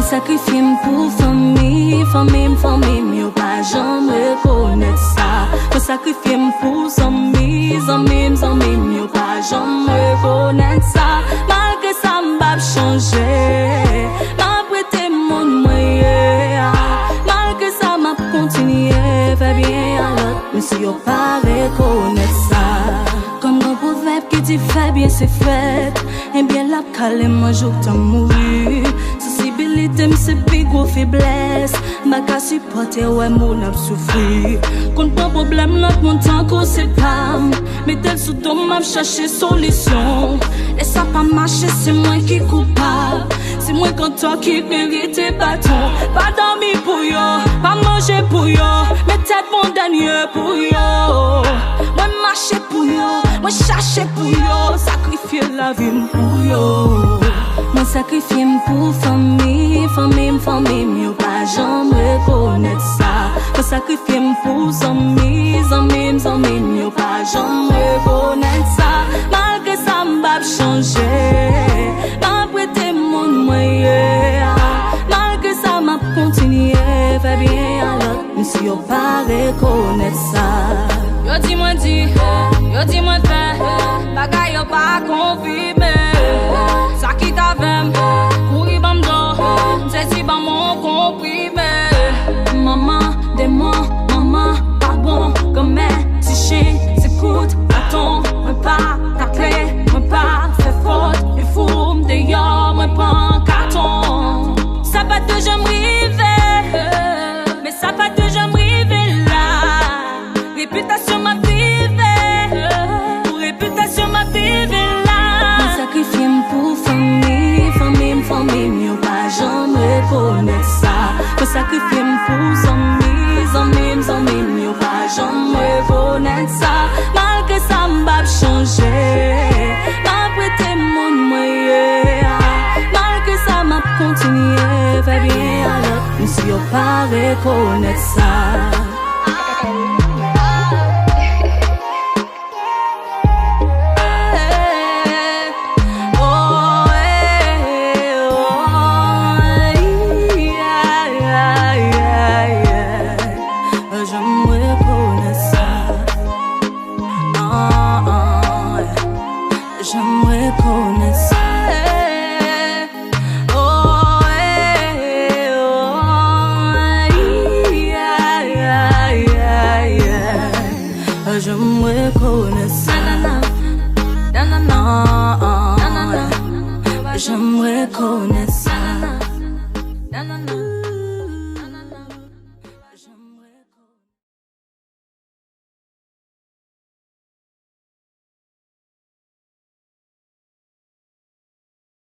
sacrifié pour famille, yo pas jamais reconnaître ça. Me sacrifié pour amis, yo pas jamais reconnaître ça. Malgré ça, m'bap changer, m'a prêté mon moyen. Malgré ça, m'a continué, fait bien à l'autre, mais si yo pas reconnaître ça. Comme un proverbe qui dit fait bien c'est fait, et bien la calme moi jour t'en mourir. Sensibilité c'est plus gros faiblesse, ma qu'à supporter ouais mon âme souffrir. Qu'on pas problème notre mon temps qu'on c'est pas, mais tel sous ton m'a chercher solution. Et ça pas marché c'est moi qui coupable, c'est moi quand toi qui mérite bâton. Pas dormir pour yo, pas manger pour yo, mais tête mon dernier pour yo. Moi marcher pour yo, moi chercher pour yo, sacrifier la vie pour yo. Moi sacrifier pour famille, yo pas jamais reconnaître ça. Moi sacrifier pour amis, yo pas jamais reconnaître ça. Malgré ça m'bap changer, m'a prêté mon moyen. Malgré ça m'a continué, fait bien à l'autre, mais si yo pas reconnaître ça. Yo dis-moi fait, bagay yo pas confirmé. Ça qui t'avait, courir bam do, c'est si bam mon comprimé. Maman, pas bon, comme si chien, s'écoute, attends, moi pas ta clé, moi pas fait faute, il faut me d'ailleurs, moi pas un carton. Ça va te jamais arriver, mais ça va te jamais arriver là. Réputation m'a vivé, pour réputation m'a vivé là. Moi sacrifié pour famille, yo pas jamais reconnaître ça. Moi sacrifié pour amis, yo pas jamais reconnaître ça. Malgré ça m'bap changer, m'a prêté mon moyen. Malgré ça m'a continué, fait bien à l'autre, mais si yo pas reconnaître ça. J'aimerais connaître ça. Oh, j'aimerais connaître ça. J'aimerais connaître